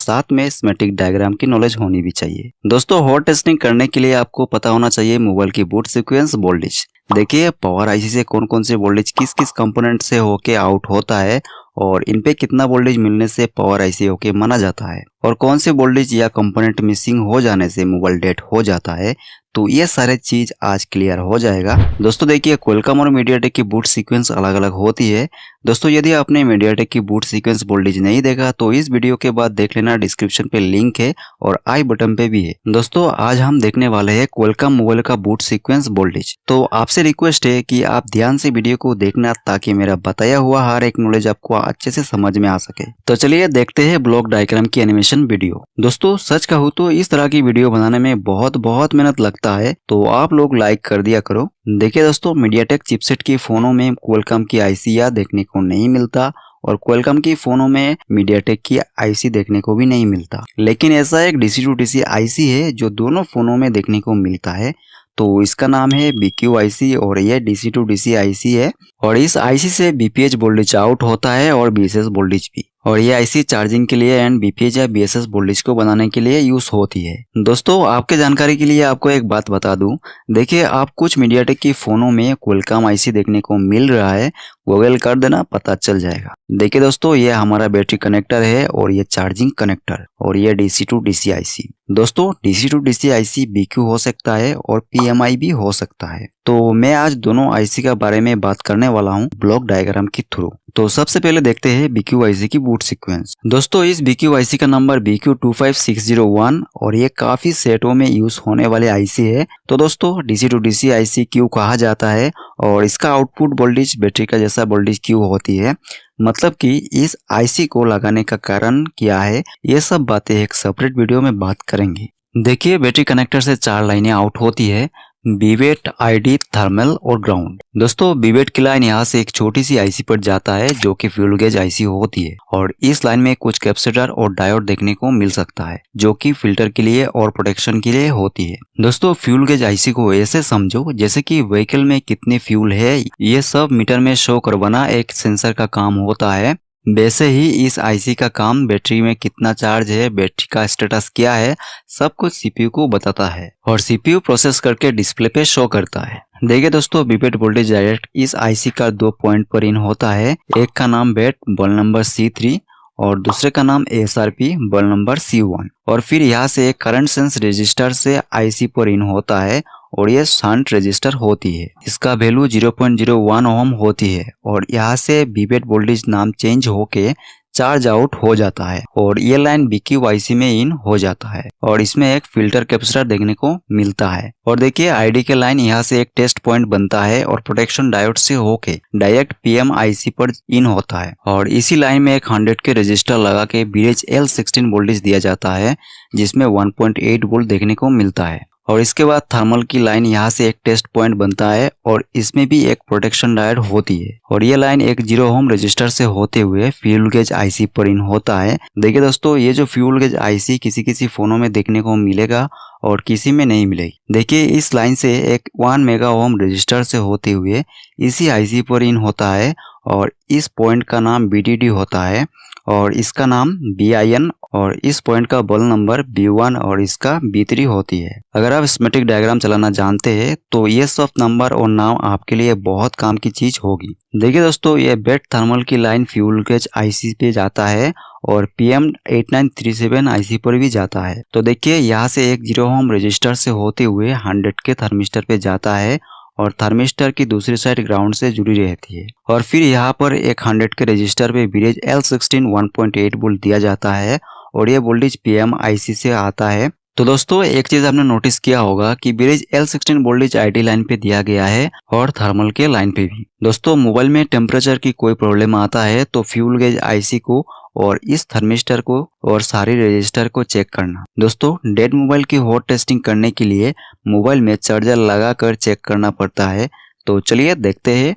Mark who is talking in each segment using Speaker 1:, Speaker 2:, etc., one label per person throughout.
Speaker 1: साथ में schematic diagram की नॉलेज होनी भी चाहिए। दोस्तों हॉट टेस्टिंग करने के लिए आपको पता होना चाहिए मोबाइल की बूट सीक्वेंस वोल्टेज। देखिए पावर आईसी से कौन कौन से वोल्टेज किस किस कंपोनेंट से होके आउट होता है और इन पे कितना वोल्टेज मिलने से पावर आईसी होके माना जाता है और कौन से वोल्टेज या कंपोनेंट मिसिंग हो जाने से मोबाइल डेड हो जाता है। तो ये सारे चीज आज क्लियर हो जाएगा। दोस्तों देखिए क्वालकॉम और मीडियाटेक की बूट सीक्वेंस अलग अलग होती है। दोस्तों यदि आपने मीडियाटेक की बूट सीक्वेंस वोल्टेज नहीं देखा तो इस वीडियो के बाद देख लेना, डिस्क्रिप्शन पे लिंक है और आई बटन पे भी है। दोस्तों आज हम देखने वाले हैं क्वालकॉम मोबाइल का बूट सीक्वेंस वोल्टेज। तो आपसे रिक्वेस्ट है कि आप ध्यान से वीडियो को देखना ताकि मेरा बताया हुआ हर एक नॉलेज आपको अच्छे से समझ में आ सके। तो चलिए देखते हैं ब्लॉक डायग्राम की एनिमेशन वीडियो। दोस्तों सच कहूँ तो इस तरह की वीडियो बनाने में बहुत मेहनत लगता है, तो आप लोग लाइक कर दिया करो। देखिए दोस्तों मीडियाटेक चिपसेट की फोनों में क्वालकॉम की आईसी या देखने को नहीं मिलता और क्वालकॉम की फोनों में मीडियाटेक की आईसी देखने को भी नहीं मिलता, लेकिन ऐसा एक डीसी टू डीसी आईसी है जो दोनों फोनों में देखने को मिलता है। तो इसका नाम है BQ आईसी और यह डीसी टू डीसी आईसी है और इस आईसी से बीपीएच वोल्टेज आउट होता है और बीएसएस वोल्टेज भी। और ये आईसी चार्जिंग के लिए एंड बीपीएच या बीएसएस वोल्टेज को बनाने के लिए यूज होती है। दोस्तों आपके जानकारी के लिए आपको एक बात बता दूं, देखिए आप कुछ मीडियाटेक की फोनों में क्वालकॉम आईसी देखने को मिल रहा है, गूगल कर देना पता चल जाएगा। देखिए दोस्तों ये हमारा बैटरी कनेक्टर है और ये चार्जिंग कनेक्टर और ये डीसी टू डीसी आईसी। दोस्तों DC to DC IC BQ हो सकता है और PMI भी हो सकता है। तो मैं आज दोनों आईसी के बारे में बात करने वाला हूँ ब्लॉक डायग्राम के थ्रू। तो सबसे पहले देखते हैं BQ आईसी की बूट सीक्वेंस। दोस्तों इस BQ आईसी का नंबर BQ25601 और ये काफी सेटों में यूज होने वाले आईसी है। तो दोस्तों डीसी टू डीसी आईसी क्यों कहा जाता है और इसका आउटपुट वोल्टेज बैटरी का जैसा वोल्टेज क्यों होती है, मतलब कि इस आईसी को लगाने का कारण क्या है, ये सब बातें एक सेपरेट वीडियो में बात करेंगे। देखिए बैटरी कनेक्टर से 4 लाइनें आउट होती है, बीवेट, आईडी, थर्मल और ग्राउंड। दोस्तों बीवेट की लाइन यहाँ से एक छोटी सी आईसी पर जाता है जो कि फ्यूल गेज आईसी होती है और इस लाइन में कुछ कैपेसिटर और डायोड देखने को मिल सकता है जो कि फिल्टर के लिए और प्रोटेक्शन के लिए होती है। दोस्तों फ्यूल गेज आईसी को ऐसे समझो जैसे कि व्हीकल में कितने फ्यूल है ये सब मीटर में शो करवाना एक सेंसर का काम होता है। वैसे ही इस आईसी का काम बैटरी में कितना चार्ज है, बैटरी का स्टेटस क्या है, सब कुछ सीपीयू को बताता है और सीपीयू प्रोसेस करके डिस्प्ले पे शो करता है। देखिए दोस्तों बीवेट वोल्टेज डायरेक्ट इस आईसी का 2 पॉइंट पर इन होता है, एक का नाम बेट बल नंबर C3 और दूसरे का नाम SRP बल नंबर C1 और फिर यहाँ से एक करंट सेंस रजिस्टर से आईसी पर इन होता है और ये शंट रजिस्टर होती है, इसका वैल्यू 0.01 ओम होती है और यहाँ से बीवेट वोल्टेज नाम चेंज होके चार्ज आउट हो जाता है और ये लाइन BQ आईसी में इन हो जाता है और इसमें एक फिल्टर कैपेसिटर देखने को मिलता है। और देखिए आईडी के लाइन यहाँ से एक टेस्ट पॉइंट बनता है और प्रोटेक्शन डायोड से होके डायरेक्ट PM आईसी पर इन होता है और इसी लाइन में एक 100 के रजिस्टर लगा के ब्रिज L16 वोल्टेज दिया जाता है जिसमें 1.8 वोल्ट देखने को मिलता है। और इसके बाद थर्मल की लाइन यहाँ से एक टेस्ट पॉइंट बनता है और इसमें भी एक प्रोटेक्शन डायोड होती है और ये लाइन एक 0 ओम रजिस्टर से होते हुए फ्यूल गेज आईसी पर इन होता है। देखिए दोस्तों ये जो फ्यूल गेज आईसी किसी फोनों में देखने को मिलेगा और किसी में नहीं मिलेगी। देखिए इस लाइन से एक 1 मेगा ओम रजिस्टर से होते हुए इसी आईसी पर इन होता है और इस पॉइंट का नाम BDD होता है और इसका नाम BIN और इस पॉइंट का बल नंबर B1 और इसका B3 होती है। अगर आप स्कीमेटिक डायग्राम चलाना जानते हैं तो ये सब नंबर और नाम आपके लिए बहुत काम की चीज होगी। देखिए दोस्तों ये बेट थर्मल की लाइन फ्यूल गेज आईसी पे जाता है और PM8937 आईसी पर भी जाता है। तो देखिए यहाँ से एक 0 ओम रजिस्टर से होते हुए 100 के थर्मिस्टर पे जाता है और थर्मिस्टर की दूसरी साइड ग्राउंड से जुड़ी रहती है और फिर यहाँ पर एक 100 के रजिस्टर पे ब्रिज L16 1.8 वोल्ट दिया जाता है और ये वोल्टेज PM आईसी से आता है। तो दोस्तों एक चीज आपने नोटिस किया होगा कि bridge L16 voltage ID line पे दिया गया है और थर्मल के लाइन पे भी। दोस्तों मोबाइल में टेम्परेचर की कोई प्रॉब्लम आता है तो फ्यूल गेज आईसी को और इस थर्मिस्टर को और सारी रजिस्टर को चेक करना। दोस्तों डेड मोबाइल की हॉट टेस्टिंग करने के लिए मोबाइल में चार्जर लगाकर चेक करना पड़ता है। तो चलिए देखते हैं।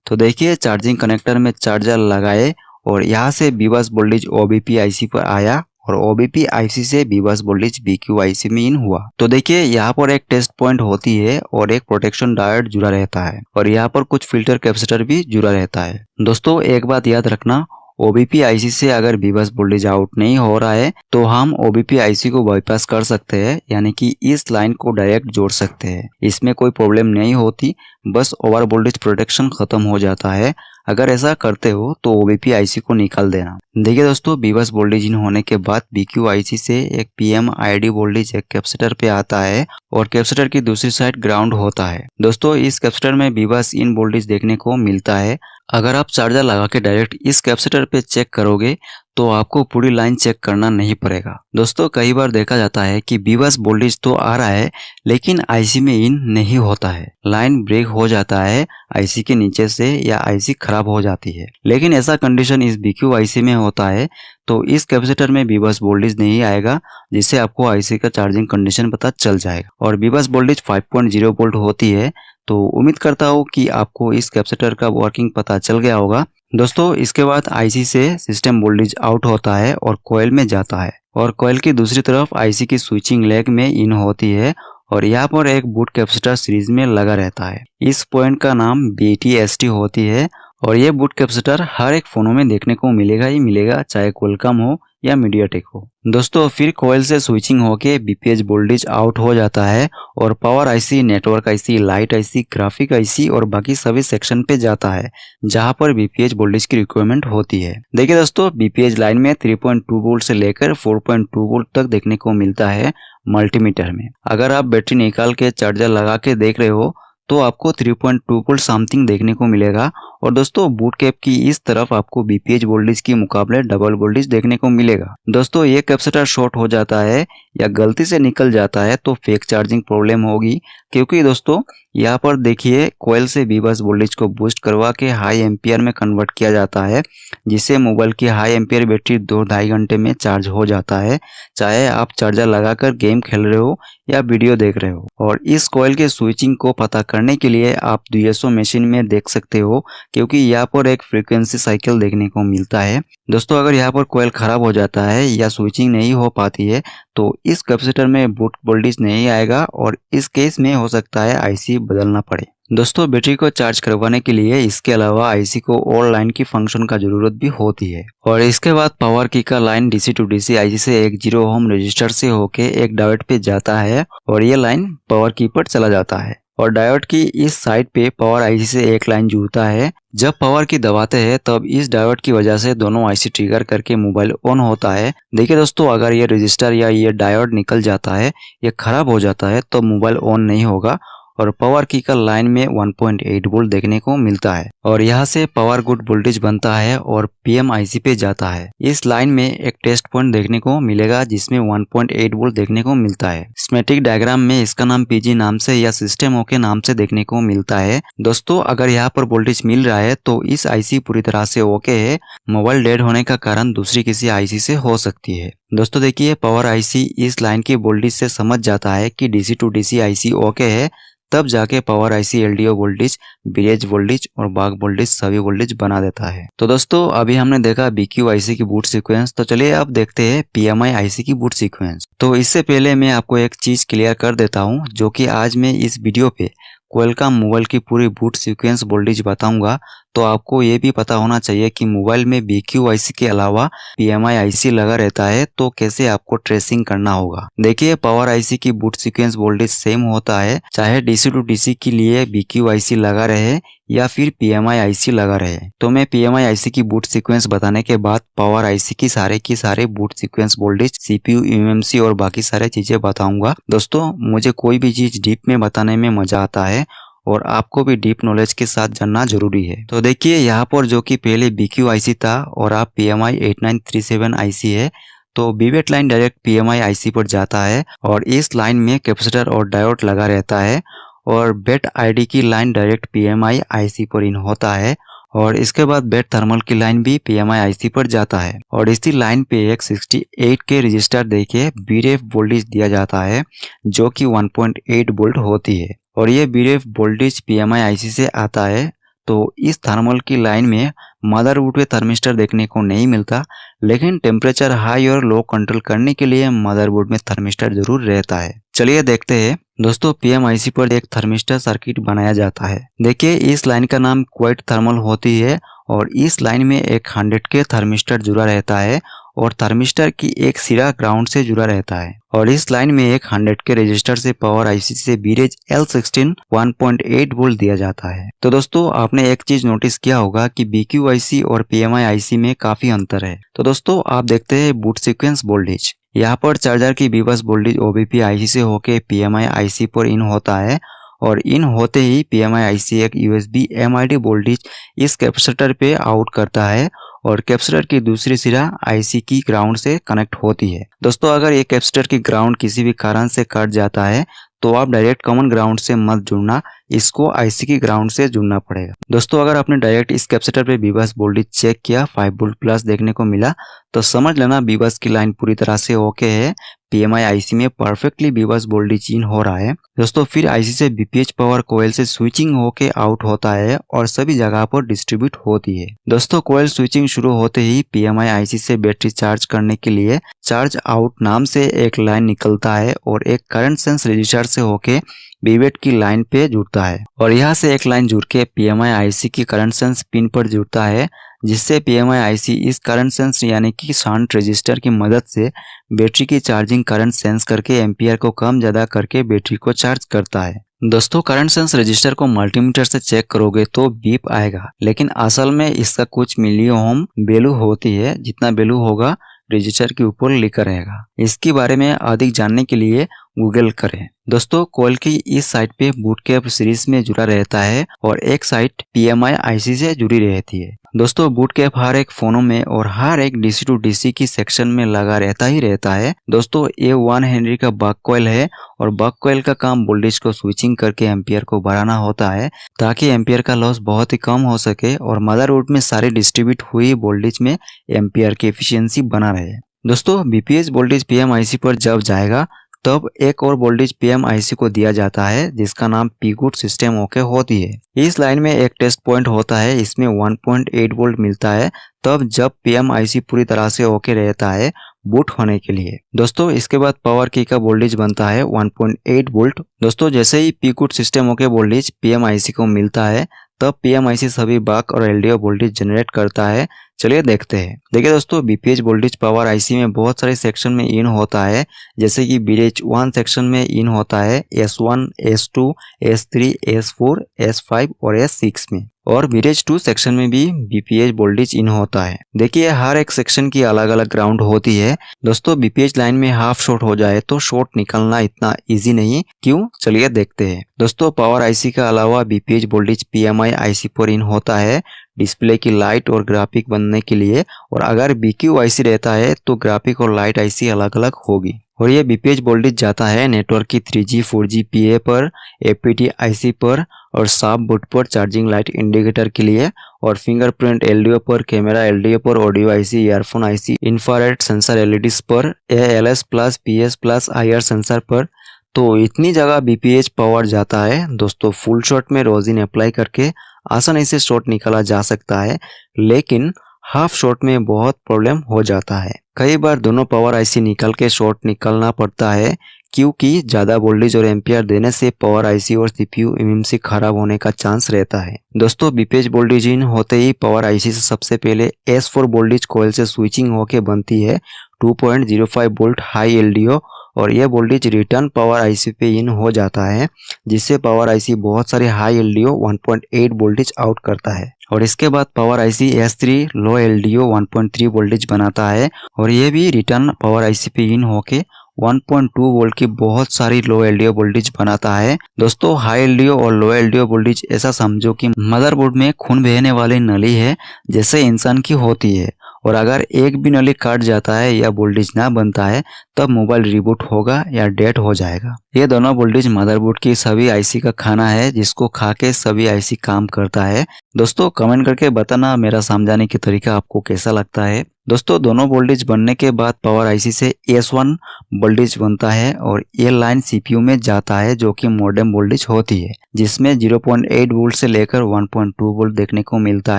Speaker 1: तो देखिए चार्जिंग कनेक्टर में चार्जर लगाए और यहाँ से बीबस वोल्टेज OBP आईसी पर आया और OBP आईसी से बीबस वोल्टेज BQ आईसी में इन हुआ। तो देखिए यहाँ पर एक टेस्ट पॉइंट होती है और एक प्रोटेक्शन डायोड जुड़ा रहता है और यहाँ पर कुछ फिल्टर कैपेसिटर भी जुड़ा रहता है। दोस्तों एक बात याद रखना, OBP IC से अगर बीबस वोल्टेज आउट नहीं हो रहा है तो हम OBP IC को बाईपास कर सकते हैं, यानी कि इस लाइन को डायरेक्ट जोड़ सकते हैं। इसमें कोई प्रॉब्लम नहीं होती, बस ओवर वोल्टेज प्रोटेक्शन खत्म हो जाता है। अगर ऐसा करते हो तो OBP IC को निकाल देना। देखिए दोस्तों, बीबस वोल्टेज इन होने के बाद BQ IC से एक PMID वोल्टेज एक कैपेसिटर पे आता है और कैपेसिटर की दूसरी साइड ग्राउंड होता है। दोस्तों, इस कैपेसिटर में बीबस इन वोल्टेज देखने को मिलता है। अगर आप चार्जर लगा के डायरेक्ट इस कैपेसिटर पे चेक करोगे तो आपको पूरी लाइन चेक करना नहीं पड़ेगा। दोस्तों, कई बार देखा जाता है कि बीबस वोल्टेज तो आ रहा है लेकिन IC में इन नहीं होता है, लाइन ब्रेक हो जाता है IC के नीचे से या IC खराब हो जाती है। लेकिन ऐसा कंडीशन इस BQ IC में होता है तो इस कैपेसिटर में बीबस वोल्टेज नहीं आएगा, जिससे आपको IC का चार्जिंग कंडीशन पता चल जाएगा। और बीबस वोल्टेज 5.0 वोल्ट होती है। तो उम्मीद करता हूँ कि आपको इस कैपेसिटर का वर्किंग पता चल गया होगा। दोस्तों, इसके बाद IC से सिस्टम वोल्टेज आउट होता है और कॉइल में जाता है और कॉइल की दूसरी तरफ IC की स्विचिंग लेग में इन होती है और यहाँ पर एक बूट कैपेसिटर सीरीज में लगा रहता है। इस पॉइंट का नाम BTST होती है और ये बूट कैपेसिटर हर एक फोनों में देखने को मिलेगा ही मिलेगा, चाहे क्वालकॉम हो या मीडियाटेक हो। दोस्तों, फिर कॉइल से स्विचिंग होके BPH वोल्टेज आउट हो जाता है और power IC, network IC, light IC, graphic IC और बाकी सभी सेक्शन पे जाता है जहां पर BPH वोल्टेज की रिक्वायरमेंट होती है। देखिए दोस्तों, BPH लाइन में 3.2 वोल्ट से लेकर 4.2 वोल्ट तक देखने को मिलता है मल्टीमीटर में। अगर आप बैटरी निकाल के चार्जर लगा के देख रहे हो तो आपको 3.2 वोल्ट समथिंग देखने को मिलेगा। और दोस्तों, बूट कैप की इस तरफ आपको BPH वोल्टेज के मुकाबले डबल वोल्टेज देखने को मिलेगा। दोस्तों, ये कैपेसिटर शॉर्ट हो जाता है या गलती से निकल जाता है तो फेक चार्जिंग प्रॉब्लम होगी, क्योंकि दोस्तों यहाँ पर देखिए कॉइल से बीबस वोल्टेज को बूस्ट करवा के हाई एम्पियर में कन्वर्ट किया जाता है, जिससे मोबाइल की हाई एम्पियर बैटरी 2-2.5 घंटे में चार्ज हो जाता है, चाहे आप चार्जर लगाकर गेम खेल रहे हो या वीडियो देख रहे हो। और इस कॉइल के स्विचिंग को पता करने के लिए आप DSO मशीन में देख सकते हो, क्योंकि यहाँ पर एक फ्रीक्वेंसी साइकिल देखने को मिलता है। दोस्तों, अगर यहाँ पर कॉइल खराब हो जाता है या स्विचिंग नहीं हो पाती है तो इस कैपेसिटर में बूट वोल्टेज नहीं आएगा और इस केस में हो सकता है IC बदलना पड़े। दोस्तों, बैटरी को चार्ज करवाने के लिए इसके अलावा IC को और लाइन की फंक्शन का जरूरत भी होती है। और इसके बाद पावर की का line DC to DC IC से एक 0 ओम रजिस्टर से होके एक डायोड पे जाता है और ये लाइन पावर की पर चला जाता है और डायोड की इस साइड पे पावर IC से एक लाइन जुड़ता है। जब पावर की दबाते हैं तब इस डायोड की वजह से दोनों IC ट्रिगर करके मोबाइल ऑन होता है। देखिए दोस्तों, अगर ये रजिस्टर या ये डायोड निकल जाता है, ये खराब हो जाता है तो मोबाइल ऑन नहीं होगा और पावर की का लाइन में 1.8 वोल्ट देखने को मिलता है और यहाँ से पावर गुड वोल्टेज बनता है और PMIC पे जाता है। इस लाइन में एक टेस्ट पॉइंट देखने को मिलेगा जिसमें 1.8 वोल्ट देखने को मिलता है। स्कीमेटिक डायग्राम में इसका नाम PG नाम से या सिस्टम के नाम से देखने को मिलता है। दोस्तों, अगर यहाँ पर वोल्टेज मिल रहा है तो इस IC पूरी तरह से ओके है। मोबाइल डेड होने का कारण दूसरी किसी IC से हो सकती है। दोस्तों देखिए, पावर IC इस लाइन की वोल्टेज से समझ जाता है कि DC to DC IC okay है, तब जाके power IC LDO voltage, bridge voltage और बाग वोल्टेज सभी वोल्टेज बना देता है। तो दोस्तों, अभी हमने देखा BQ IC की बूट सीक्वेंस, तो चलिए अब देखते हैं PMI IC की बूट सीक्वेंस। तो इससे पहले मैं आपको एक चीज क्लियर कर देता हूं, जो कि आज मैं इस वीडियो पे क्वालकॉम मोबाइल की पूरी बूट सीक्वेंस वोल्टेज बताऊंगा, तो आपको ये भी पता होना चाहिए कि मोबाइल में BQ IC के अलावा PMI IC लगा रहता है तो कैसे आपको ट्रेसिंग करना होगा। देखिए, पावर IC की बूट सीक्वेंस वोल्टेज सेम होता है, चाहे DC to DC के लिए BQ IC लगा रहे या फिर PMI IC लगा रहे। तो मैं PMI IC की बूट सीक्वेंस बताने के बाद पावर IC की सारे boot sequence voltage, CPU, UMC और बाकी सारे चीजें बताऊंगा। दोस्तों, मुझे कोई भी चीज डीप में बताने में मजा आता है और आपको भी डीप नॉलेज के साथ जानना जरूरी है। तो देखिए, यहाँ पर जो कि पहले BQ IC था और आप PMI 8937 IC है, तो बीवेट लाइन डायरेक्ट PMI IC पर जाता है और इस लाइन में कैपेसिटर और डायोड लगा रहता है और बेट ID की लाइन डायरेक्ट PMI IC पर इन होता है और इसके बाद बेट थर्मल की लाइन भी PMI IC पर जाता है और इसी लाइन पे एक 68 के रजिस्टर देके BREF वोल्टेज दिया जाता है जो कि 1.8 वोल्ट होती है और ये BREF वोल्टेज PMI IC से आता है। तो इस थर्मल की लाइन में मदरबोर्ड पे थर्मिस्टर देखने को नहीं मिलता, लेकिन टेम्परेचर हाई और लो कंट्रोल करने के लिए मदरबोर्ड में थर्मिस्टर जरूर रहता है। चलिए देखते हैं। दोस्तों, PMIC पर एक थर्मिस्टर सर्किट बनाया जाता है। देखिए, इस लाइन का नाम क्वाइट थर्मल होती है और इस लाइन में एक 100 के थर्मिस्टर जुड़ा रहता है और थर्मिस्टर की एक सिरा ग्राउंड से जुड़ा रहता है और इस लाइन में एक 100 के रजिस्टर से पावर आईसी से बीरेज L16 1.8 वोल्ट दिया जाता है। तो दोस्तों आपने एक चीज नोटिस किया होगा कि BQ IC और PMI IC में काफी अंतर है। तो दोस्तों आप देखते हैं बूट सीक्वेंस वोल्टेज। यहाँ पर चार्जर की बीबस वोल्टेज OBP IC से होके PMI IC पर इन होता है और इन होते ही PMI IC एक USB MID वोल्टेज इस कैपेसिटर पे आउट करता है और कैपेसिटर की दूसरी सिरा IC की ग्राउंड से कनेक्ट होती है। दोस्तों अगर ये कैपेसिटर की ग्राउंड किसी भी कारण से कट जाता है तो आप डायरेक्ट कॉमन ग्राउंड से मत जुड़ना, इसको IC की ग्राउंड से जुड़ना पड़ेगा। दोस्तों अगर आपने डायरेक्ट इस कैपेसिटर पे बीबस वोल्टेज चेक किया 5 वोल्ट प्लस देखने को मिला तो समझ लेना बीबस की लाइन पूरी तरह से ओके है, PMI IC में परफेक्टली बीबस वोल्टेज इन हो रहा है। दोस्तों फिर IC से BPH पावर कोयल से स्विचिंग होके आउट होता है और सभी जगह पर डिस्ट्रीब्यूट होती है। दोस्तों कोयल स्विचिंग शुरू होते ही PMI IC से बैटरी चार्ज करने के लिए चार्ज आउट नाम से एक लाइन निकलता है और एक करंट सेंस रजिस्टर से होके बीवेट की लाइन पे जुड़ता है और यहाँ से एक लाइन जुड़ के PMI IC की करंट सेंस पिन पर जुड़ता है, जिससे PMI IC इस करंट सेंस यानी कि शंट रजिस्टर की मदद से बैटरी की चार्जिंग करंट सेंस करके एम्पियर को कम ज्यादा करके बैटरी को चार्ज करता है। दोस्तों करंट सेंस रजिस्टर को मल्टीमीटर से चेक करोगे तो बीप आएगा, लेकिन असल में इसका कुछ मिली ओम वैल्यू होती है, जितना वैल्यू होगा रजिस्टर के ऊपर लिखा रहेगा। इसके बारे में अधिक जानने के लिए गूगल करें। दोस्तों कोयल की इस साइड पे बूट कैप सीरीज में जुड़ा रहता है और एक साइड PMI IC से जुड़ी रहती है। दोस्तों बूट कैप हर एक फोनों में और हर एक DC टू DC की सेक्शन में लगा रहता ही रहता है। दोस्तों ये 1 हेनरी का बक कॉइल है और बक कॉइल का काम वोल्टेज को स्विचिंग करके एम्पियर को बढ़ाना होता है ताकि एम्पियर का लॉस बहुत ही कम हो सके और मदरबोर्ड में सारी डिस्ट्रीब्यूट हुई वोल्टेज में एम्पियर की एफिशिएंसी बना रहे। दोस्तों BPH वोल्टेज PMI IC पर जब जाएगा तब एक और वोल्टेज PMI IC को दिया जाता है जिसका नाम Pgood सिस्टम ओके होती है। इस लाइन में एक टेस्ट पॉइंट होता है, इसमें 1.8 वोल्ट मिलता है तब जब PMI IC पूरी तरह से ओके रहता है बूट होने के लिए। दोस्तों इसके बाद पावर की का वोल्टेज बनता है 1.8 वोल्ट। दोस्तों जैसे ही Pgood system okay voltage PMI IC को मिलता है तब PMI IC सभी बक और LDO वोल्टेज जनरेट करता है। चलिए देखते हैं। देखिए दोस्तों BPH वोल्टेज पावर IC में बहुत सारे सेक्शन में इन होता है, जैसे कि बीरेज 1 सेक्शन में इन होता है S1, S2, S3, S4, S5 और S6 में, और बीरेज 2 सेक्शन में भी BPH वोल्टेज इन होता है। देखिए हर एक सेक्शन की अलग अलग ग्राउंड होती है। दोस्तों BPH लाइन में हाफ शॉर्ट हो जाए तो शॉर्ट निकलना इतना इजी नहीं, क्यों चलिए देखते हैं। दोस्तों पावर IC का अलावा BPH वोल्टेज PMI IC पर इन होता है डिस्प्ले की लाइट और ग्राफिक बनने के लिए, और अगर BQ IC रहता है तो ग्राफिक और लाइट IC अलग अलग होगी। और ये BPH वोल्टेज जाता है नेटवर्क की 3G 4G PA पर, APT IC पर और साफ बूट पर चार्जिंग लाइट इंडिकेटर के लिए, और फिंगरप्रिंट LDO पर, कैमरा LDO पर, audio IC, earphone IC, infrared sensor LEDs पर, ALS plus PS plus IR sensor पर। तो इतनी जगह BPH पावर जाता है। दोस्तों फुल शॉट में रोजिन अप्लाई करके आसानी से शॉर्ट निकाला जा सकता है, लेकिन हाफ शॉर्ट में बहुत प्रॉब्लम हो जाता है। कई बार दोनों पावर IC निकल के शॉर्ट निकलना पड़ता है, क्योंकि ज्यादा वोल्टेज और एम्पियर देने से पावर IC और CPU MMC खराब होने का चांस रहता है। दोस्तों BPH वोल्टेज इन होते ही पावर IC से सबसे पहले S4 वोल्टेज कॉइल से स्विचिंग होके बनती है 2.05 वोल्ट हाई LDO, और यह वोल्टेज रिटर्न पावर IC पे इन हो जाता है, जिससे पावर IC बहुत सारे हाई LDO 1.8 वोल्टेज आउट करता है। और इसके बाद पावर IC S3 लो LDO 1.3 वोल्टेज बनाता है, और यह भी रिटर्न पावर IC पे इन होके 1.2 वोल्ट की बहुत सारी लो LDO वोल्टेज बनाता है। दोस्तों हाई LDO और लो LDO वोल्टेज ऐसा समझो कि मदरबोर्ड में खून बहने वाली नली है जैसे इंसान की होती है, और अगर एक भी नली कट जाता है या वोल्टेज ना बनता है तब मोबाइल रिबूट होगा या डेड हो जाएगा। ये दोनों वोल्टेज मदरबोर्ड की सभी IC का खाना है, जिसको खा के सभी IC काम करता है। दोस्तों कमेंट करके बताना मेरा समझाने की तरीका आपको कैसा लगता है। दोस्तों दोनों वोल्टेज बनने के बाद पावर IC से S1 वोल्टेज बनता है और ये लाइन CPU में जाता है, जो कि मॉडेम वोल्टेज होती है, जिसमें 0.8 वोल्ट से लेकर 1.2 वोल्ट देखने को मिलता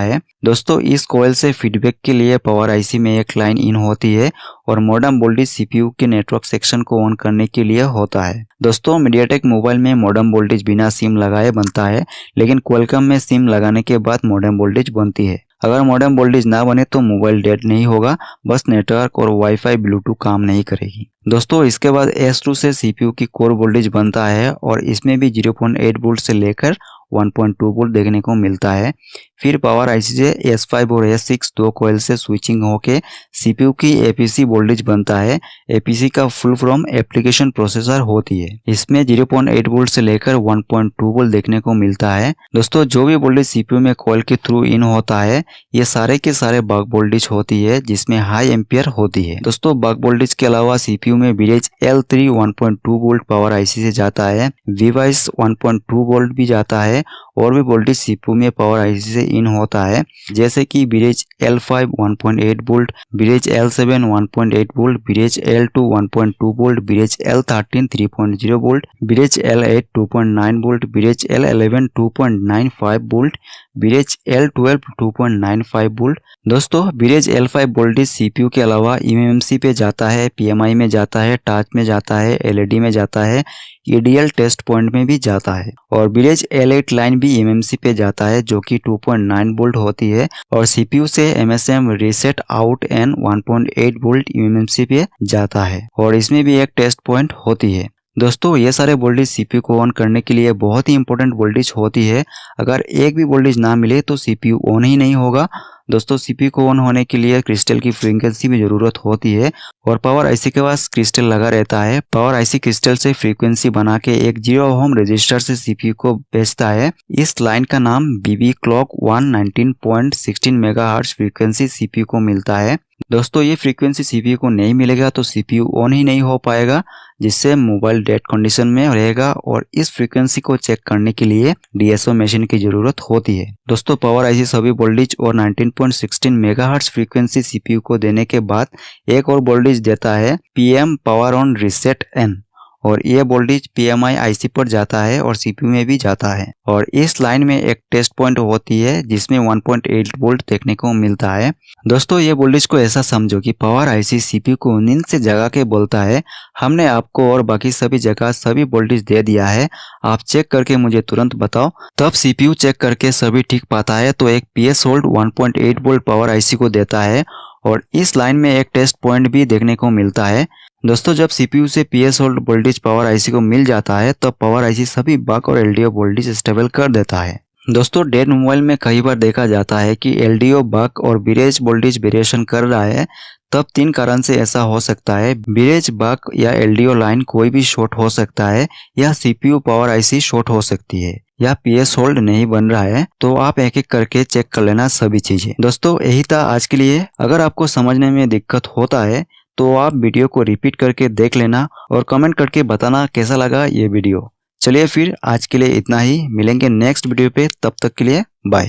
Speaker 1: है। दोस्तों इस कॉइल से फीडबैक के लिए पावर IC में एक लाइन इन होती है और मॉडेम वोल्टेज CPU के नेटवर्क सेक्शन को ऑन करने के लिए होता है। दोस्तों मीडियाटेक मोबाइल में मॉडेम वोल्टेज बिना सिम लगाए बनता है, लेकिन क्वालकॉम में सिम लगाने के बाद मॉडेम वोल्टेज बनती है। अगर मॉडेम वोल्टेज ना बने तो मोबाइल डेड नहीं होगा, बस नेटवर्क और वाईफाई ब्लूटूथ काम नहीं करेगी। दोस्तों इसके बाद S2 से CPU की कोर वोल्टेज बनता है और इसमें भी 0.8 वोल्ट से लेकर 1.2 वोल्ट देखने को मिलता है। फिर पावर आईसी से S5 और S6 दो कॉइल से स्विचिंग होके CPU की APC वोल्टेज बनता है। APC का फुल फॉर्म एप्लीकेशन प्रोसेसर होती है। इसमें 0.8 वोल्ट से लेकर 1.2 वोल्ट देखने को मिलता है। दोस्तों जो भी वोल्टेज CPU में कॉइल के थ्रू इन होता है ये सारे के सारे बक वोल्टेज होती है जिसमें हाई एम्पियर होती है। दोस्तों बक वोल्टेज के अलावा CPU में bridge L3 1.2 volt power IC से जाता है, V-Wise 1.2 वोल्ट भी जाता है और भी वोल्टेज CPU में पावर आईसी से इन होता है जैसे कि bridge L5 1.8 volt, bridge L7 1.8 volt, bridge L2 1.2 volt, bridge L13 3.0 volt, bridge L8 2.9 volt, bridge L11 2.95 volt, bridge L12 2.95 volt. दोस्तों ब्रिज L5 वोल्टेज CPU के अलावा eMMC पे जाता है, PMI में जाता है, टच में जाता है, LED में जाता है, EDL टेस्ट पॉइंट में भी जाता है और ब्रिज L8 लाइन भी eMMC पे जाता है जो कि 2.9 वोल्ट होती है और CPU से MSM reset out and 1.8 volt eMMC पे जाता है और इसमें भी एक टेस्ट पॉइंट होती है। दोस्तों ये सारे वोल्टेज CPU को ऑन करने के लिए बहुत ही इंपॉर्टेंट वोल्टेज होती है। अगर एक भी वोल्टेज ना मिले तो CPU ऑन ही नहीं होगा। दोस्तों CPU को ऑन होने के लिए क्रिस्टल की फ्रीक्वेंसी में जरूरत होती है और पावर आईसी के पास क्रिस्टल लगा रहता है। पावर आईसी क्रिस्टल से फ्रीक्वेंसी बना के एक 0 ओम रजिस्टर से CPU को भेजता है। इस लाइन का नाम BB clock 119.16 megahertz frequency CPU को मिलता है। दोस्तों ये फ्रीक्वेंसी CPU को नहीं मिलेगा तो CPU ऑन ही नहीं हो पाएगा जिससे मोबाइल डेड कंडीशन में रहेगा और इस फ्रीक्वेंसी को चेक करने के लिए DSO मशीन की जरूरत होती है। दोस्तों पावर आईसी सभी वोल्टेज और 19.16 मेगाहर्ट्ज फ्रीक्वेंसी CPU को देने के बाद एक और वोल्टेज देता है PM power on reset N और ये वोल्टेज PMI आईसी पर जाता है और CPU में भी जाता है और इस लाइन में एक टेस्ट पॉइंट होती है जिसमें 1.8 वोल्ट देखने को मिलता है। दोस्तों ये वोल्टेज को ऐसा समझो कि पावर आईसी CPU को नींद से जगा के बोलता है हमने आपको और बाकी सभी जगह सभी वोल्टेज दे दिया है, आप चेक करके मुझे तुरंत बताओ। तब CPU चेक करके सभी ठीक पाता है तो एक PS hold 1.8 volt power IC को देता है और इस लाइन में एक टेस्ट पॉइंट भी देखने को मिलता है। दोस्तों जब CPU से PS hold voltage power IC को मिल जाता है तब पावर आईसी सभी बक और LDO वोल्टेज स्टेबल कर देता है। दोस्तों डेड मोबाइल में कई बार देखा जाता है कि LDO बक और ब्रिज वोल्टेज वेरिएशन कर रहा है, तब 3 कारण से ऐसा हो सकता है। ब्रिज बक या LDO लाइन कोई भी शॉर्ट हो सकता है या CPU पावर आईसी शॉर्ट हो सकती है या PS होल्ड नहीं बन रहा है, तो आप एक एक करके चेक कर लेना सभी चीजें। दोस्तों यही था आज के लिए। अगर आपको समझने में दिक्कत होता है तो आप वीडियो को रिपीट करके देख लेना और कमेंट करके बताना कैसा लगा ये वीडियो। चलिए फिर आज के लिए इतना ही, मिलेंगे नेक्स्ट वीडियो पे, तब तक के लिए बाय।